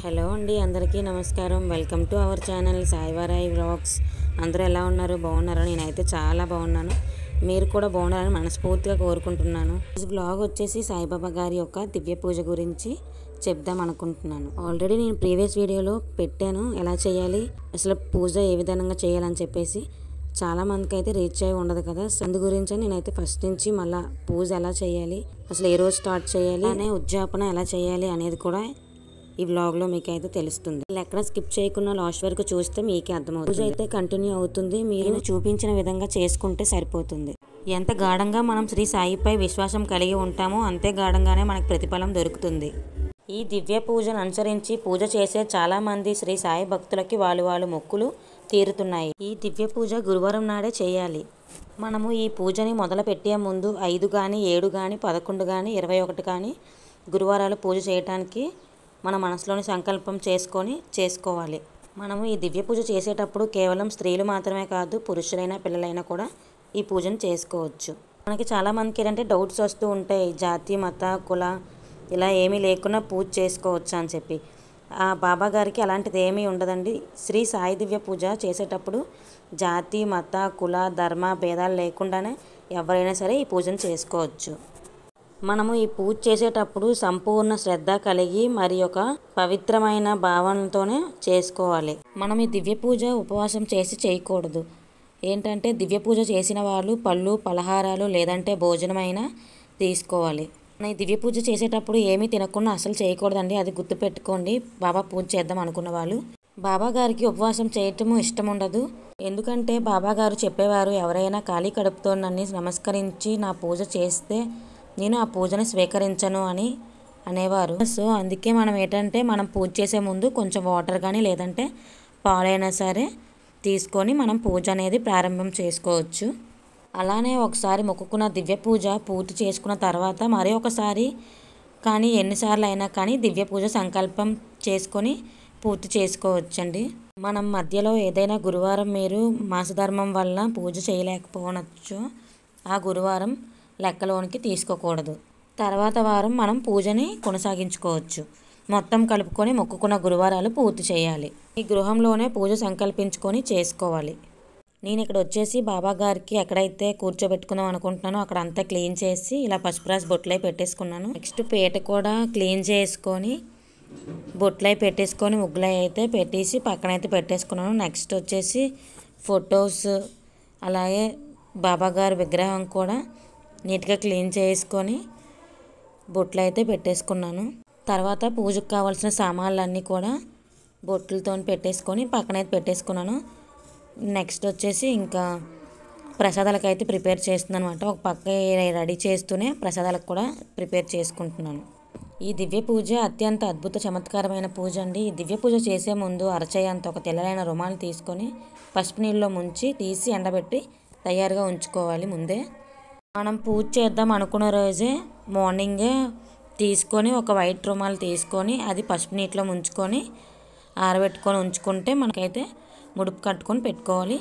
Hello అండి, అందరికీ నమస్కారం. Welcome to our channel Saivarai vlogs. అందరూ ఎలా ఉన్నారు? బాగున్నారా? నేనైతే చాలా బాగున్నాను. మీరు కూడా బాగున్నారని మనస్ఫూర్తిగా కోరుకుంటున్నాను. ఈ వ్లాగ్ వచ్చేసి సాయిబాబా గారి యొక్క దివ్య పూజ గురించి చెప్దాం అనుకుంటున్నాను. ఆల్రెడీ నేను ప్రీవియస్ వీడియోలో పెట్టాను, ఎలా చేయాలి, అసలు పూజ ఏ విధంగా చేయాలని చెప్పేసి. చాలా మందికి అయితే రీచ్ అయి ఉండదు కదా. అందు గురించి నేనైతే ఫస్ట్ నుంచి మళ్ళీ పూజ ఎలా చేయాలి, అసలు ఏ రోజు స్టార్ట్ చేయాలి, అనే ఉద్యాపన ఎలా చేయాలి అనేది కూడా ఈ వ్లాగ్లో మీకు అయితే తెలుస్తుంది. ఎక్కడ స్కిప్ చేయకుండా లాస్ట్ వరకు చూస్తే మీకే అర్థమవుతుంది. పూజ అయితే కంటిన్యూ అవుతుంది. మీరు చూపించిన విధంగా చేసుకుంటే సరిపోతుంది. ఎంత గాఢంగా మనం శ్రీ సాయిపై విశ్వాసం కలిగి ఉంటామో అంతే గాఢంగానే మనకు ప్రతిఫలం దొరుకుతుంది. ఈ దివ్య పూజను అనుసరించి పూజ చేసే చాలా మంది శ్రీ సాయి భక్తులకి వాళ్ళు మొక్కులు తీరుతున్నాయి. ఈ దివ్య పూజ గురువారం నాడే చేయాలి. మనము ఈ పూజని మొదలు పెట్టే ముందు 5 కానీ 7 కానీ 11 కానీ 21 కానీ గురువారాలు పూజ చేయడానికి మన మనసులోని సంకల్పం చేసుకోవాలి. మనము ఈ దివ్య పూజ చేసేటప్పుడు కేవలం స్త్రీలు మాత్రమే కాదు, పురుషులైనా పిల్లలైనా కూడా ఈ పూజను చేసుకోవచ్చు. మనకి చాలామందికి ఏంటంటే డౌట్స్ వస్తూ ఉంటాయి, జాతి మత కుల ఇలా ఏమీ లేకుండా పూజ చేసుకోవచ్చు అని చెప్పి. ఆ బాబా గారికి అలాంటిది ఏమీ ఉండదండి. శ్రీ సాయి దివ్య పూజ చేసేటప్పుడు జాతి మత కుల ధర్మ భేదాలు లేకుండానే ఎవరైనా సరే ఈ పూజను చేసుకోవచ్చు. మనము ఈ పూజ చేసేటప్పుడు సంపూర్ణ శ్రద్ధ కలిగి మరి ఒక పవిత్రమైన భావనతోనే చేసుకోవాలి. మనం ఈ దివ్య పూజ ఉపవాసం చేసి చేయకూడదు. ఏంటంటే దివ్య పూజ చేసిన వాళ్ళు పళ్ళు పలహారాలు లేదంటే భోజనమైనా తీసుకోవాలి. మన ఈ దివ్య పూజ చేసేటప్పుడు ఏమీ తినకుండా అసలు చేయకూడదండి. అది గుర్తుపెట్టుకోండి. బాబా పూజ చేద్దాం అనుకున్న వాళ్ళు. బాబా గారికి ఉపవాసం చేయటము ఇష్టం ఉండదు. ఎందుకంటే బాబా గారు చెప్పేవారు, ఎవరైనా ఖాళీ కడుపుతో నన్ను నమస్కరించి నా పూజ చేస్తే నేను ఆ పూజను స్వీకరించను అని అనేవారు. సో అందుకే మనం ఏంటంటే మనం పూజ చేసే ముందు కొంచెం వాటర్ కానీ లేదంటే పాలైనా సరే తీసుకొని మనం పూజ అనేది ప్రారంభం చేసుకోవచ్చు. అలానే ఒకసారి మొక్కుకున్న దివ్య పూజ పూర్తి చేసుకున్న తర్వాత మరి ఒకసారి కానీ ఎన్నిసార్లు అయినా కానీ దివ్య పూజ సంకల్పం చేసుకొని పూర్తి చేసుకోవచ్చండి. మనం మధ్యలో ఏదైనా గురువారం మీరు మాసధర్మం వల్ల పూజ చేయలేకపోవచ్చు, ఆ గురువారం లెక్కలోనికి తీసుకోకూడదు. తర్వాత వారం మనం పూజని కొనసాగించుకోవచ్చు. మొత్తం కలుపుకొని మొక్కుకున్న గురువారాలు పూర్తి చేయాలి. ఈ గృహంలోనే పూజ సంకల్పించుకొని చేసుకోవాలి. నేను ఇక్కడ వచ్చేసి బాబా గారికి ఎక్కడైతే కూర్చోబెట్టుకుందాం అనుకుంటున్నానో అక్కడ అంతా క్లీన్ చేసి ఇలా పసుపు రాసి బొట్లై పెట్టేసుకున్నాను. నెక్స్ట్ పీట కూడా క్లీన్ చేసుకొని బొట్లై పెట్టేసుకొని ముగ్గులై అయితే పెట్టేసి పక్కనైతే పెట్టేసుకున్నాను. నెక్స్ట్ వచ్చేసి ఫొటోస్ అలాగే బాబా గారి విగ్రహం కూడా నీట్గా క్లీన్ చేసుకొని బొట్లు అయితే పెట్టేసుకున్నాను. తర్వాత పూజకు కావాల్సిన సామాన్లన్నీ కూడా బొట్లతో పెట్టేసుకొని పక్కనైతే పెట్టేసుకున్నాను. నెక్స్ట్ వచ్చేసి ఇంకా ప్రసాదాలకు అయితే ప్రిపేర్ చేస్తున్నాను అనమాట. ఒక పక్క రెడీ చేస్తూనే ప్రసాదాలకు కూడా ప్రిపేర్ చేసుకుంటున్నాను. ఈ దివ్య పూజ అత్యంత అద్భుత చమత్కారమైన పూజ అండి. ఈ దివ్య పూజ చేసే ముందు అరచేయంత ఒక తెల్లరైన రుమాలు తీసుకొని పసుపు నీళ్ళలో ముంచి తీసి ఎండబెట్టి తయారుగా ఉంచుకోవాలి. ముందే మనం పూజ చేద్దాం అనుకున్న రోజే మార్నింగే తీసుకొని ఒక వైట్ రుమాలు తీసుకొని అది పసుపు నీటిలో ముంచుకొని ఆరబెట్టుకొని ఉంచుకుంటే మనకైతే ముడుపు కట్టుకొని పెట్టుకోవాలి.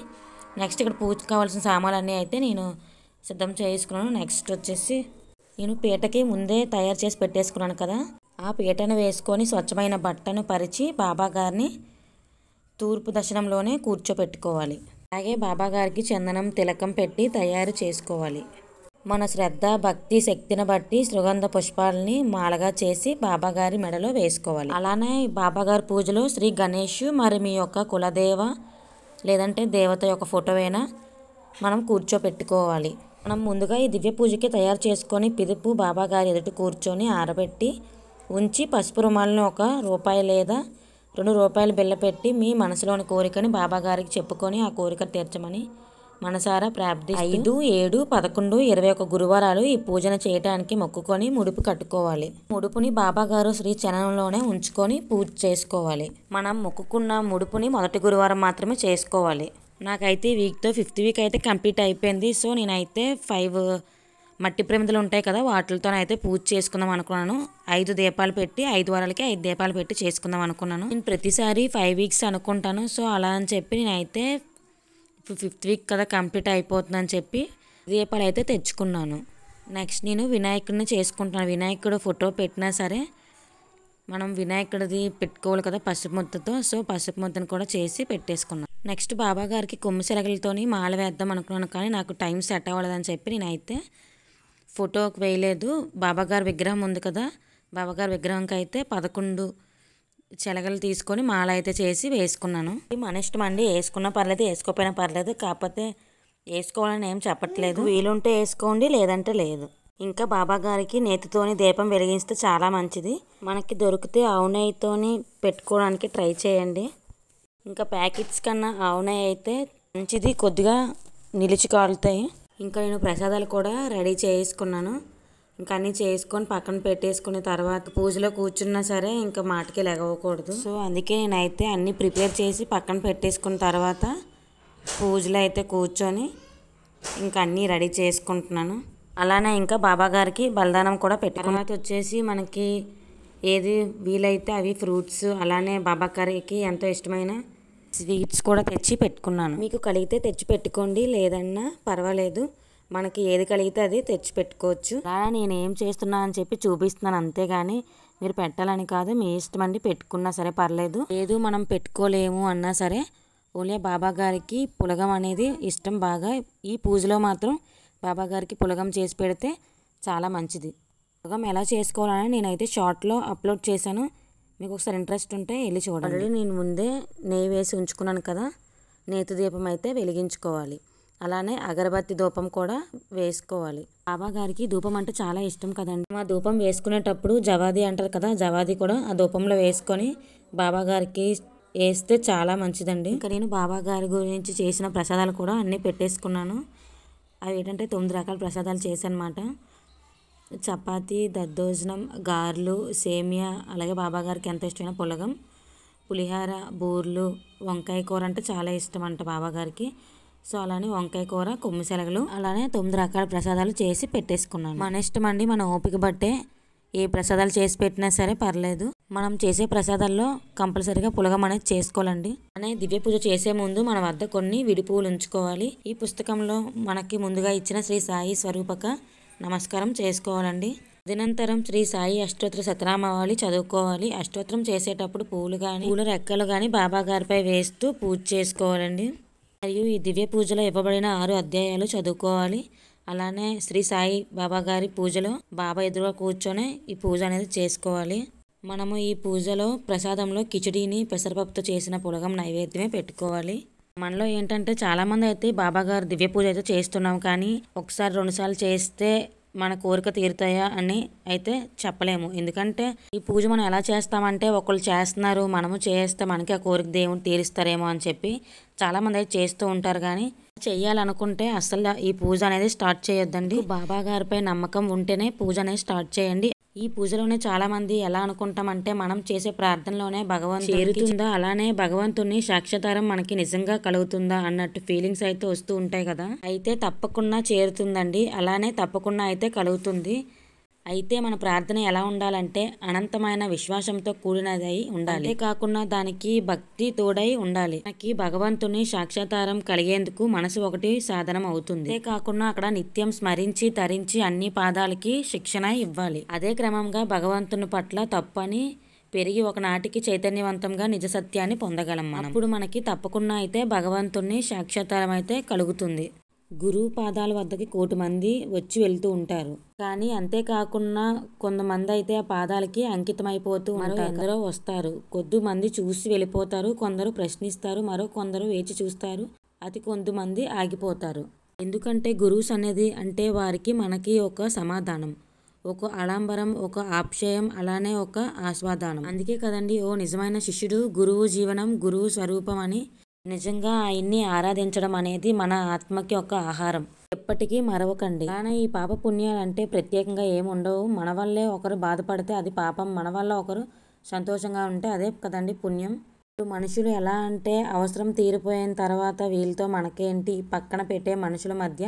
నెక్స్ట్ ఇక్కడ పూజకు కావాల్సిన సామాన్లన్నీ అయితే నేను సిద్ధం చేసుకున్నాను. నెక్స్ట్ వచ్చేసి నేను పీటకి ముందే తయారు చేసి పెట్టేసుకున్నాను కదా, ఆ పీటను వేసుకొని స్వచ్ఛమైన బట్టను పరిచి బాబా గారిని తూర్పు దర్శనంలోనే కూర్చోపెట్టుకోవాలి. అలాగే బాబా గారికి చందనం తిలకం పెట్టి తయారు చేసుకోవాలి. మన శ్రద్ధ భక్తి శక్తిని బట్టి సుగంధ పుష్పాలని మాలగా చేసి బాబా గారి మెడలో వేసుకోవాలి. అలానే బాబా గారి పూజలో శ్రీ గణేష్ మరి మీ యొక్క కులదేవ లేదంటే దేవత యొక్క ఫోటో అయినా మనం కూర్చోపెట్టుకోవాలి. మనం ముందుగా ఈ దివ్య పూజకి తయారు చేసుకొని పిదుపు బాబా గారి ఎదుట కూర్చొని ఆరబెట్టి ఉంచి పసుపు రుమాలను ₹1 లేదా ₹2 బిళ్ళ పెట్టి మీ మనసులోని కోరికని బాబా గారికి చెప్పుకొని ఆ కోరిక తీర్చమని మనసారా ప్రార్థిస్తూ 5, 7, 11, 21 గురువారాలు ఈ పూజను చేయడానికి మొక్కుకొని ముడుపు కట్టుకోవాలి. ముడుపుని బాబా గారు శ్రీ చరణంలోనే ఉంచుకొని పూజ చేసుకోవాలి. మనం మొక్కుకున్న ముడుపుని మొదటి గురువారం మాత్రమే చేసుకోవాలి. నాకైతే ఈ వీక్తో 5th వీక్ అయితే కంప్లీట్ అయిపోయింది. సో నేనైతే 5 మట్టి ప్రమిదలు ఉంటాయి కదా, వాటితోనైతే పూజ చేసుకుందాం అనుకున్నాను. 5 దీపాలు పెట్టి 5 వారాలకి 5 దీపాలు పెట్టి చేసుకుందాం అనుకున్నాను. నేను ప్రతిసారి 5 వీక్స్ అనుకుంటాను. సో అలా అని చెప్పి నేనైతే 5th వీక్ కదా కంప్లీట్ అయిపోతుందని చెప్పి దీపాలు అయితే తెచ్చుకున్నాను. నెక్స్ట్ నేను వినాయకుడిని చేసుకుంటున్నాను. వినాయకుడు ఫోటో పెట్టినా సరే మనం వినాయకుడిది పెట్టుకోవాలి కదా పసుపు ముద్దతో. సో పసుపు ముద్దను కూడా చేసి పెట్టేసుకున్నాను. నెక్స్ట్ బాబా గారికి కొమ్మి శనగలతోని మాల వేద్దాం అనుకున్నాను, కానీ నాకు టైం సెట్ అవ్వలేదని చెప్పి నేనైతే ఫోటోకి వేయలేదు. బాబాగారి విగ్రహం ఉంది కదా, బాబాగారి విగ్రహంకి అయితే 11 శనగలు తీసుకొని మాల అయితే చేసి వేసుకున్నాను. మన ఇష్టం అండి, వేసుకున్నా పర్లేదు వేసుకోకపోయినా పర్లేదు, కాకపోతే వేసుకోవాలని ఏం చెప్పట్లేదు. వీలుంటే వేసుకోండి, లేదంటే లేదు. ఇంకా బాబా గారికి నేతితోని దీపం వెలిగిస్తే చాలా మంచిది. మనకి దొరికితే ఆవు నెయ్యితోని పెట్టుకోవడానికి ట్రై చేయండి. ఇంకా ప్యాకెట్స్ కన్నా ఆవు నెయ్యి అయితే మంచిది, కొద్దిగా నిలిచి కాలుతాయి. ఇంకా నేను ప్రసాదాలు కూడా రెడీ చేసుకున్నాను. ఇంకా అన్నీ చేసుకొని పక్కన పెట్టేసుకున్న తర్వాత పూజలో కూర్చున్నా సరే ఇంకా మాటకి లెగవకూడదు. సో అందుకే నేనైతే అన్నీ ప్రిపేర్ చేసి పక్కన పెట్టేసుకున్న తర్వాత పూజలో అయితే కూర్చొని ఇంకా అన్నీ రెడీ చేసుకుంటున్నాను. అలానే ఇంకా బాబా గారికి బలిదానం కూడా పెట్టుకున్న తర్వాత వచ్చేసి మనకి ఏది వీలైతే అవి ఫ్రూట్స్, అలానే బాబా గారికి ఎంతో ఇష్టమైన స్వీట్స్ కూడా తెచ్చి పెట్టుకున్నాను. మీకు కలిగితే తెచ్చి పెట్టుకోండి, లేదన్నా పర్వాలేదు, మనకి ఏది కలిగితే అది తెచ్చి పెట్టుకోవచ్చు. అలా నేను ఏం చేస్తున్నా అని చెప్పి చూపిస్తున్నాను అంతేగాని మీరు పెట్టాలని కాదు, మీ ఇష్టం అండి, పెట్టుకున్నా సరే పర్లేదు. లేదు మనం పెట్టుకోలేము అన్నా సరే ఓన్లీ బాబా గారికి పులగం అనేది ఇష్టం బాగా. ఈ పూజలో మాత్రం బాబా గారికి పులగం చేసి పెడితే చాలా మంచిది. పులగం ఎలా చేసుకోవాలని నేనైతే షార్ట్లో అప్లోడ్ చేశాను, మీకు ఒకసారి ఇంట్రెస్ట్ ఉంటే వెళ్ళి చూడండి. ఆల్రెడీ నేను ముందే నెయ్యి వేసి ఉంచుకున్నాను కదా, నేతి దీపం అయితే వెలిగించుకోవాలి. అలానే అగరబత్తి ధూపం కూడా వేసుకోవాలి. బాబా గారికి ధూపం అంటే చాలా ఇష్టం కదండి. ఆ ధూపం వేసుకునేటప్పుడు జవాది అంటారు కదా, జవాది కూడా ఆ ధూపంలో వేసుకొని బాబా గారికి వేస్తే చాలా మంచిదండి. ఇంకా నేను బాబా గారి గురించి చేసిన ప్రసాదాలు కూడా అన్నీ పెట్టేసుకున్నాను. అవి ఏంటంటే 9 రకాల ప్రసాదాలు చేశానమాట. చపాతీ, దద్దోజనం, గారెలు, సేమియా, అలాగే బాబా గారికి ఎంత ఇష్టమైన పులగం, పులిహార, బూర్లు, వంకాయ కూర అంటే చాలా ఇష్టం అంట బాబా గారికి. సో అలానే వంకాయ కూర, కొమ్మి శనగలు, అలానే 9 రకాల ప్రసాదాలు చేసి పెట్టేసుకున్నాను. మన ఇష్టం అండి, మన ఓపిక బట్టే ఏ ప్రసాదాలు చేసి పెట్టినా సరే పర్లేదు. మనం చేసే ప్రసాదాల్లో కంపల్సరీగా పులగం అనేది చేసుకోవాలండి. అనే దివ్య పూజ చేసే ముందు మన వద్ద కొన్ని విడి పువ్వులు ఉంచుకోవాలి. ఈ పుస్తకంలో మనకి ముందుగా ఇచ్చిన శ్రీ సాయి స్వరూపక నమస్కారం చేసుకోవాలండి. దినంతరం శ్రీ సాయి అష్టోత్తర శతనామావళి చదువుకోవాలి. అష్టోత్తరం చేసేటప్పుడు పూలు కానీ పూల రెక్కలు కానీ బాబా గారిపై వేస్తూ పూజ చేసుకోవాలండి. మరియు ఈ దివ్య పూజలో ఇవ్వబడిన 6 అధ్యాయాలు చదువుకోవాలి. అలానే శ్రీ సాయి బాబా గారి పూజలో బాబా ఎదురుగా కూర్చొని ఈ పూజ అనేది చేసుకోవాలి. మనము ఈ పూజలో ప్రసాదంలో కిచిడీని పెసరపప్పుతో చేసిన పులగం నైవేద్యమే పెట్టుకోవాలి. మనలో ఏంటంటే చాలామంది అయితే బాబా గారు దివ్య పూజ అయితే చేస్తున్నాం, కానీ ఒకసారి 2 సార్లు చేస్తే మన కోరిక తీరుతాయా అని అయితే చెప్పలేము. ఎందుకంటే ఈ పూజ మనం ఎలా చేస్తామంటే ఒకళ్ళు చేస్తున్నారు మనము చేస్తే మనకి ఆ కోరిక దేవుడు తీరుస్తారేమో అని చెప్పి చాలామంది అయితే చేస్తూ ఉంటారు. కానీ చెయ్యాలనుకుంటే అసలు ఈ పూజ అనేది స్టార్ట్ చేయొద్దండి. బాబా గారిపై నమ్మకం ఉంటేనే పూజ అనేది స్టార్ట్ చేయండి. ఈ పూజలోనే చాలా మంది ఎలా అనుకుంటామంటే మనం చేసే ప్రార్థనలోనే భగవంతుడు చేరుతుందా, అలానే భగవంతుని సాక్షాత్కారం మనకి నిజంగా కలుగుతుందా అన్నట్టు ఫీలింగ్స్ అయితే వస్తూ ఉంటాయి కదా. అయితే తప్పకుండా చేరుతుందండి, అలానే తప్పకుండా అయితే కలుగుతుంది. అయితే మన ప్రార్థన ఎలా ఉండాలంటే అనంతమైన విశ్వాసంతో కూడినదై ఉండాలి. అంతేకాకుండా దానికి భక్తి తోడై ఉండాలి. మనకి భగవంతుని సాక్షాత్కారం కలిగేందుకు మనసు ఒకటి సాధనం అవుతుంది. అంతేకాకుండా అక్కడ నిత్యం స్మరించి తరించి అన్ని పాదాలకి శిక్షణ ఇవ్వాలి. అదే క్రమంగా భగవంతుని పట్ల తప్పని పెరిగి ఒకనాటికి చైతన్యవంతంగా నిజ సత్యాన్ని పొందగలం మనం. అప్పుడు మనకి తప్పకుండా అయితే భగవంతుని సాక్షాత్కారం అయితే కలుగుతుంది. గురువు పాదాల వద్దకి 1,000,000 మంది వచ్చి వెళ్తూ ఉంటారు, కానీ అంతేకాకుండా కొంతమంది అయితే ఆ పాదాలకి అంకితమైపోతూ ఉంటారు. ఎందరో వస్తారు, కొద్దిమంది చూసి వెళ్ళిపోతారు, కొందరు ప్రశ్నిస్తారు, మరో కొందరు వేచి చూస్తారు, అతి కొంతమంది ఆగిపోతారు. ఎందుకంటే గురువు సన్నిధి అంటే వారికి మనకి ఒక సమాధానం, ఒక ఆడంబరం, ఒక ఆప్యాయం, అలానే ఒక ఆస్వాదనం. అందుకే కదండి ఓ నిజమైన శిష్యుడు గురువు జీవనం, గురువు స్వరూపం అని. నిజంగా ఆయన్ని ఆరాధించడం అనేది మన ఆత్మకి ఒక ఆహారం, ఎప్పటికీ మరవకండి. కానీ ఈ పాప పుణ్యాలు అంటే ప్రత్యేకంగా ఏమి ఉండవు. మన వల్లే ఒకరు బాధపడితే అది పాపం, మన వల్ల ఒకరు సంతోషంగా ఉంటే అదే కదండి పుణ్యం. ఇప్పుడు మనుషులు ఎలా అంటే అవసరం తీరిపోయిన తర్వాత వీళ్ళతో మనకేంటి పక్కన పెట్టే మనుషుల మధ్య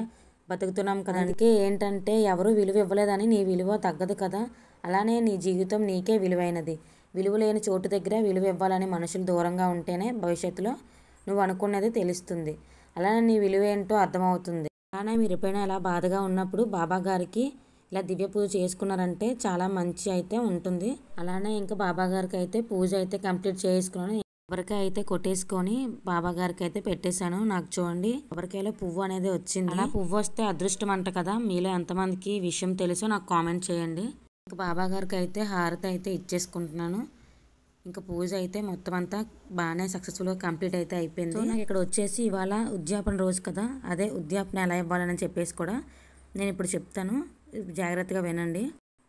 బతుకుతున్నాం కదా. అందుకే ఏంటంటే ఎవరు విలువ ఇవ్వలేదని నీ విలువ తగ్గదు కదా. అలానే నీ జీవితం నీకే విలువైనది. విలువ లేని చోటు దగ్గర విలువ ఇవ్వాలని మనుషులు దూరంగా ఉంటేనే భవిష్యత్తులో నువ్వు అనుకున్నది తెలుస్తుంది, అలానే నీ విలువ ఏంటో అర్థమవుతుంది. అలానే మీరు ఎప్పుడైనా అలా బాధగా ఉన్నప్పుడు బాబా గారికి ఇలా దివ్య పూజ చేసుకున్నారంటే చాలా మంచి అయితే ఉంటుంది. అలానే ఇంకా బాబా గారికి అయితే పూజ అయితే కంప్లీట్ చేసుకున్నాను. కొబ్బరికాయ అయితే కొట్టేసుకొని బాబా గారికి అయితే పెట్టేశాను. నాకు చూడండి కొబ్బరికాయలో పువ్వు అనేది వచ్చింది. అలా పువ్వు వస్తే అదృష్టం అంట కదా, మీలో ఎంతమందికి విషయం తెలుసో నాకు కామెంట్ చేయండి. ఇంకా బాబా గారికి అయితే హారతి అయితే ఇచ్చేసుకుంటున్నాను. ఇంకా పూజ అయితే మొత్తం అంతా బాగానే సక్సెస్ఫుల్గా కంప్లీట్ అయితే అయిపోయింది. సో నాకు ఇక్కడ వచ్చేసి ఇవాళ ఉద్యాపన రోజు కదా, అదే ఉద్యాపన ఎలా ఇవ్వాలని చెప్పేసి కూడా నేను ఇప్పుడు చెప్తాను, జాగ్రత్తగా వినండి.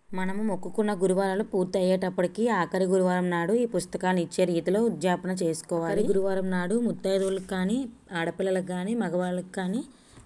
మనము మొక్కుకున్న గురువారాలు పూర్తి అయ్యేటప్పటికి ఆఖరి గురువారం నాడు ఈ పుస్తకాన్ని ఇచ్చే రీతిలో ఉద్యాపన చేసుకోవాలి. గురువారం నాడు ముత్తైదువులకు కానీ, ఆడపిల్లలకు కానీ, మగవాళ్ళకి కానీ,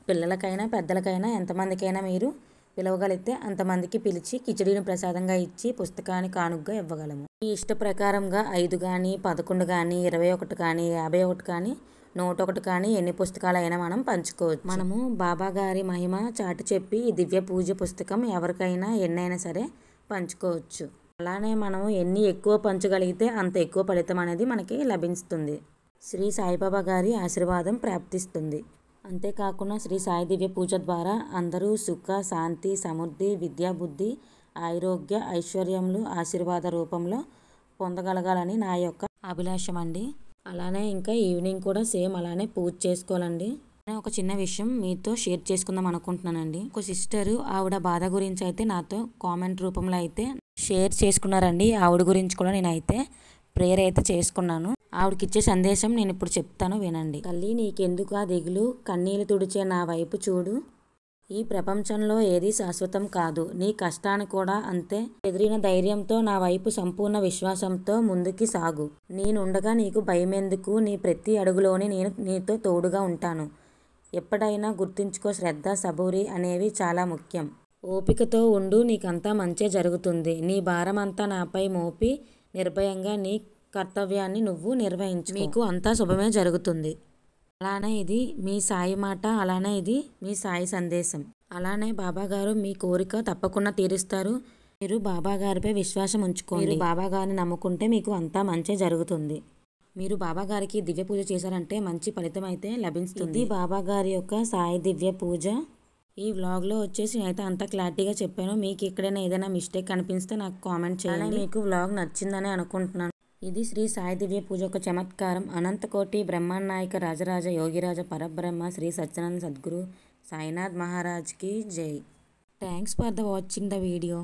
పిల్లలకైనా పెద్దలకైనా ఎంతమందికైనా మీరు పిలవగలిగితే అంతమందికి పిలిచి కిచడీని ప్రసాదంగా ఇచ్చి పుస్తకాన్ని కానుకగా ఇవ్వగలము. మీ ఇష్ట ప్రకారంగా 5 కానీ, 11 కానీ, 21 కానీ, 51 కానీ, 101 కానీ ఎన్ని పుస్తకాలైనా మనం పంచుకోవచ్చు. మనము బాబా గారి మహిమ చాటి చెప్పి ఈ దివ్య పూజ పుస్తకం ఎవరికైనా ఎన్నైనా సరే పంచుకోవచ్చు. అలానే మనం ఎన్ని ఎక్కువ పంచగలిగితే అంత ఎక్కువ ఫలితం అనేది మనకి లభిస్తుంది. శ్రీ సాయిబాబా గారి ఆశీర్వాదం ప్రాప్తిస్తుంది. అంతేకాకుండా శ్రీ సాయి దివ్య పూజ ద్వారా అందరూ సుఖ, శాంతి, సమృద్ధి, విద్యా, బుద్ధి, ఆరోగ్య, ఐశ్వర్యములు ఆశీర్వాద రూపంలో పొందగలగాలని నా యొక్క అభిలాషం అండి. అలానే ఇంకా ఈవినింగ్ కూడా సేమ్ అలానే పూజ చేసుకోవాలండి. ఒక చిన్న విషయం మీతో షేర్ చేసుకుందాం అనుకుంటున్నానండి. ఒక సిస్టరు ఆవిడ బాధ గురించి అయితే నాతో కామెంట్ రూపంలో అయితే షేర్ చేసుకున్నారండి. ఆవిడ గురించి కూడా నేనైతే ప్రేయర్ అయితే చేసుకున్నాను. ఆవిడకి ఇచ్చే సందేశం నేను ఇప్పుడు చెప్తాను, వినండి. తల్లి, నీకెందుకు ఆ దిగులు, కన్నీళ్లు తుడిచే నా వైపు చూడు. ఈ ప్రపంచంలో ఏది శాశ్వతం కాదు, నీ కష్టాన్ని కూడా అంతే. ఎదిరిన ధైర్యంతో నా వైపు సంపూర్ణ విశ్వాసంతో ముందుకి సాగు. నేనుండగా నీకు భయమెందుకు, నీ ప్రతి అడుగులోని నేను నీతో తోడుగా ఉంటాను. ఎప్పుడైనా గుర్తుంచుకో, శ్రద్ధ, సబూరి అనేవి చాలా ముఖ్యం. ఓపికతో ఉండు, నీకంతా మంచే జరుగుతుంది. నీ భారమంతా నాపై మోపి నిర్భయంగా నీ కర్తవ్యాన్ని నువ్వు నిర్వహించు, మీకు అంతా శుభమే జరుగుతుంది. అలానే ఇది మీ సాయి మాట, అలానే ఇది మీ సాయి సందేశం. అలానే బాబా గారు మీ కోరిక తప్పకుండా తీరుస్తారు. మీరు బాబా గారిపై విశ్వాసం ఉంచుకోండి. మీరు బాబా గారిని నమ్ముకుంటే మీకు అంతా మంచి జరుగుతుంది. మీరు బాబా గారికి దివ్య పూజ చేశారంటే మంచి ఫలితం అయితే లభిస్తుంది. ఇది బాబా గారి యొక్క సాయి దివ్య పూజ. ఈ వ్లాగ్లో వచ్చేసి నేనైతే అంతా క్లారిటీగా చెప్పాను. మీకు ఎక్కడైనా ఏదైనా మిస్టేక్ కనిపిస్తే నాకు కామెంట్ చేయండి. మీకు వ్లాగ్ నచ్చిందని అనుకుంటున్నాను. ఇది శ్రీ సాయి దివ్య పూజ ఒక చమత్కారం. అనంతకోటి బ్రహ్మానాయక రాజరాజ యోగిరాజ పరబ్రహ్మ శ్రీ సత్యానంద సద్గురు సాయినాథ్ మహారాజ్కి జై. Thanks for the watching the video.